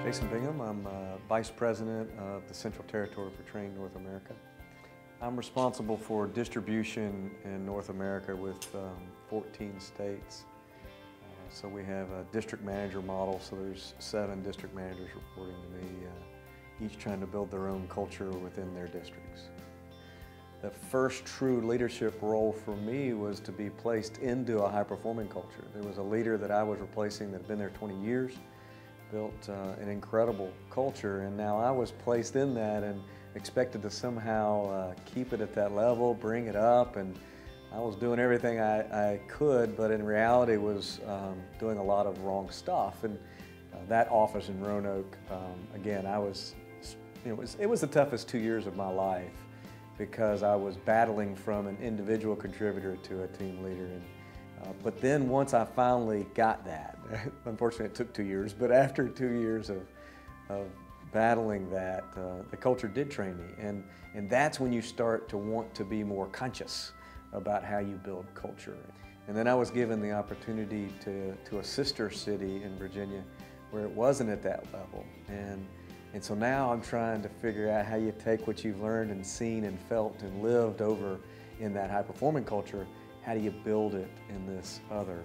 Jason Bingham. I'm Vice President of the Central Territory for Trane North America. I'm responsible for distribution in North America with 14 states. So we have a district manager model, so there's 7 district managers reporting to me, each trying to build their own culture within their districts. The first true leadership role for me was to be placed into a high-performing culture. There was a leader that I was replacing that had been there 20 years, built an incredible culture, and now I was placed in that and expected to somehow keep it at that level, bring it up, and I was doing everything I could, but in reality was doing a lot of wrong stuff. And that office in Roanoke, again, it was the toughest 2 years of my life because I was battling from an individual contributor to a team leader. But then once I finally got that, unfortunately it took 2 years, but after 2 years of battling that, the culture did train me. And that's when you start to want to be more conscious about how you build culture. And then I was given the opportunity to a sister city in Virginia where it wasn't at that level. And so now I'm trying to figure out how you take what you've learned and seen and felt and lived over in that high-performing culture. How do you build it in this other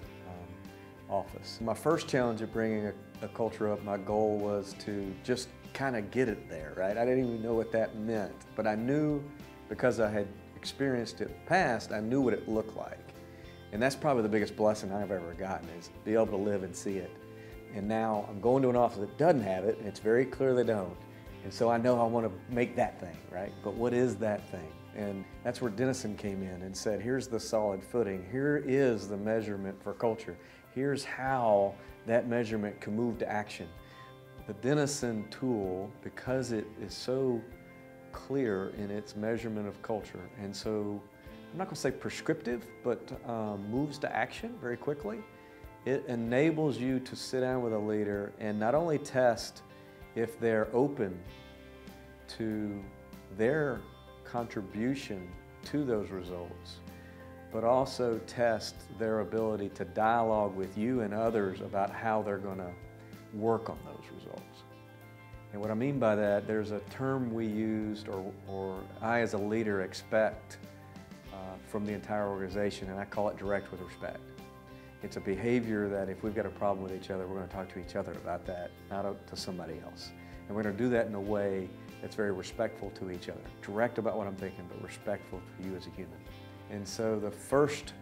office? My first challenge of bringing a culture up, my goal was to just kind of get it there, right? I didn't even know what that meant, but I knew, because I had experienced it in the past, I knew what it looked like. And that's probably the biggest blessing I've ever gotten, is be able to live and see it. And now I'm going to an office that doesn't have it, and it's very clear they don't. And so I know I want to make that thing, right? But what is that thing? And that's where Denison came in and said, here's the solid footing. Here is the measurement for culture. Here's how that measurement can move to action. The Denison tool, because it is so clear in its measurement of culture, and so, I'm not going to say prescriptive, but moves to action very quickly, it enables you to sit down with a leader and not only test if they're open to their contribution to those results, but also test their ability to dialogue with you and others about how they're going to work on those results. And what I mean by that, there's a term we used, or I as a leader expect from the entire organization, and I call it direct with respect. It's a behavior that if we've got a problem with each other, we're going to talk to each other about that, not to somebody else. And we're going to do that in a way that's very respectful to each other. Direct about what I'm thinking, but respectful to you as a human. And so the first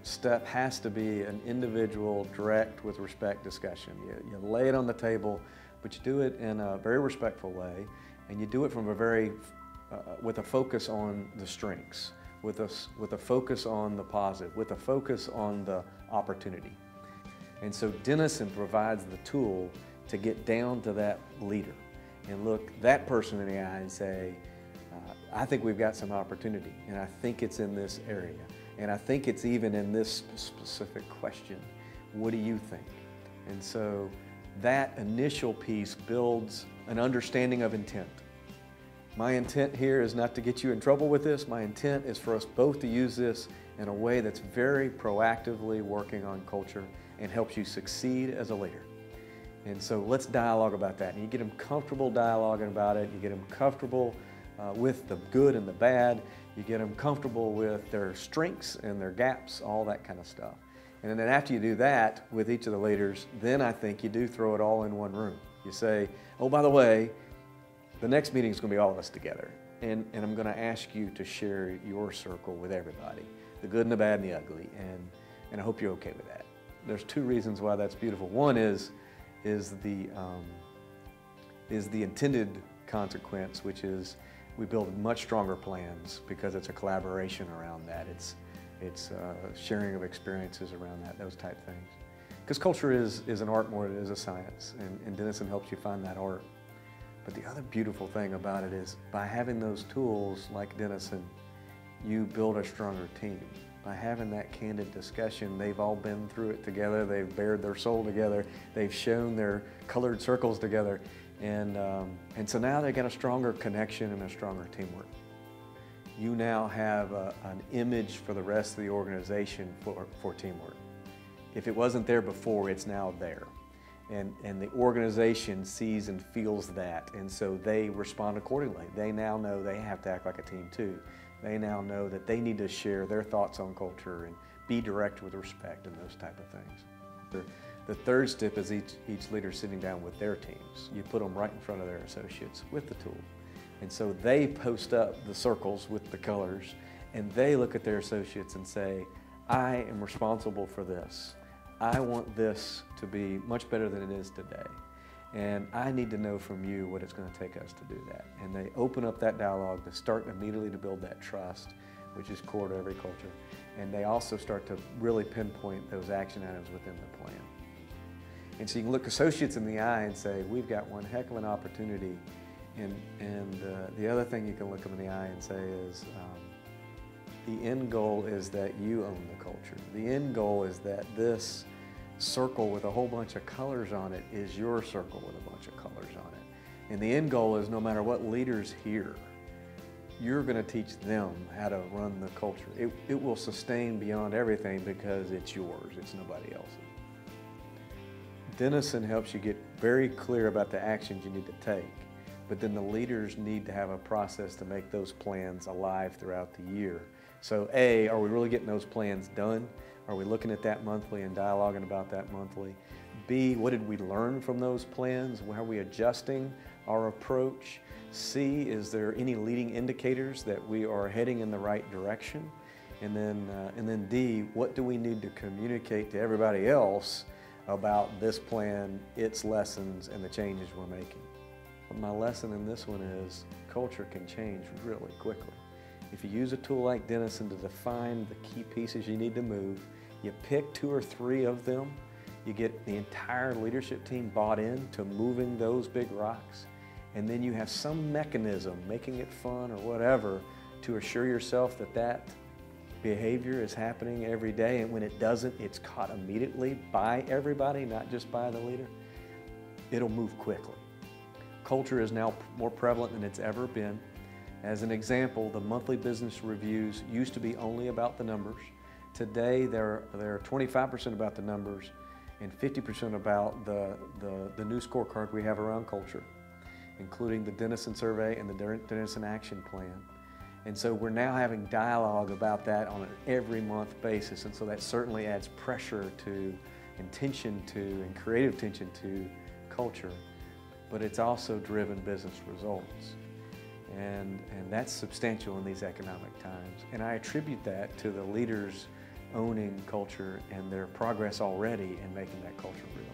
step has to be an individual, direct with respect discussion. You lay it on the table, but you do it in a very respectful way, and you do it from with a focus on the strengths, with a focus on the positive, with a focus on the opportunity. And so Denison provides the tool to get down to that leader and look that person in the eye and say, I think we've got some opportunity, and I think it's in this area, and I think it's even in this specific question. What do you think? And so that initial piece builds an understanding of intent. My intent here is not to get you in trouble with this. My intent is for us both to use this in a way that's very proactively working on culture and helps you succeed as a leader. And so let's dialogue about that. And you get them comfortable dialoguing about it. You get them comfortable with the good and the bad. You get them comfortable with their strengths and their gaps, all that kind of stuff. And then after you do that with each of the leaders, then I think you do throw it all in one room. You say, oh, by the way, the next meeting is going to be all of us together. And I'm going to ask you to share your circle with everybody, the good and the bad and the ugly. And I hope you're okay with that. There's 2 reasons why that's beautiful. One is the intended consequence, which is we build much stronger plans because it's a collaboration around that. It's sharing of experiences around that, those type things. Because culture is an art more than it is a science, and Denison helps you find that art. But the other beautiful thing about it is by having those tools like Denison, you build a stronger team. By having that candid discussion, they've all been through it together, they've bared their soul together, they've shown their colored circles together, and so now they've got a stronger connection and a stronger teamwork. You now have an image for the rest of the organization for teamwork. If it wasn't there before, it's now there. and the organization sees and feels that, and so they respond accordingly. They now know they have to act like a team too. They now know that they need to share their thoughts on culture and be direct with respect and those type of things. The third step is each leader sitting down with their teams. You put them right in front of their associates with the tool. And so they post up the circles with the colors, and they look at their associates and say, I am responsible for this. I want this to be much better than it is today. And I need to know from you what it's going to take us to do that. And they open up that dialogue to start immediately to build that trust, which is core to every culture. And they also start to really pinpoint those action items within the plan. And so you can look associates in the eye and say, we've got one heck of an opportunity. And the other thing you can look them in the eye and say is, the end goal is that you own the culture. The end goal is that this circle with a whole bunch of colors on it is your circle with a bunch of colors on it. And the end goal is no matter what leaders hear, you're going to teach them how to run the culture. It will sustain beyond everything because it's yours, it's nobody else's. Denison helps you get very clear about the actions you need to take, but then the leaders need to have a process to make those plans alive throughout the year. So A, are we really getting those plans done? Are we looking at that monthly and dialoguing about that monthly? B, what did we learn from those plans? How are we adjusting our approach? C, is there any leading indicators that we are heading in the right direction? And then D, what do we need to communicate to everybody else about this plan, its lessons, and the changes we're making? But my lesson in this one is culture can change really quickly. If you use a tool like Denison to define the key pieces you need to move, you pick 2 or 3 of them, you get the entire leadership team bought in to moving those big rocks, and then you have some mechanism, making it fun or whatever, to assure yourself that that behavior is happening every day, and when it doesn't, it's caught immediately by everybody, not just by the leader. It'll move quickly. Culture is now more prevalent than it's ever been. As an example, the monthly business reviews used to be only about the numbers. Today, they're 25% about the numbers and 50% about the new scorecard we have around culture, including the Denison survey and the Denison action plan. And so we're now having dialogue about that on an every month basis, and so that certainly adds pressure to and tension to and creative tension to culture, but it's also driven business results. And that's substantial in these economic times. And I attribute that to the leaders owning culture and their progress already in making that culture real.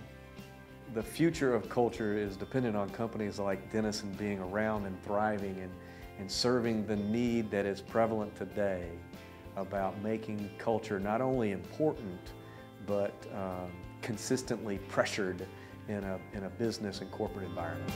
The future of culture is dependent on companies like Denison being around and thriving and serving the need that is prevalent today about making culture not only important, but consistently pressured in a business and corporate environment.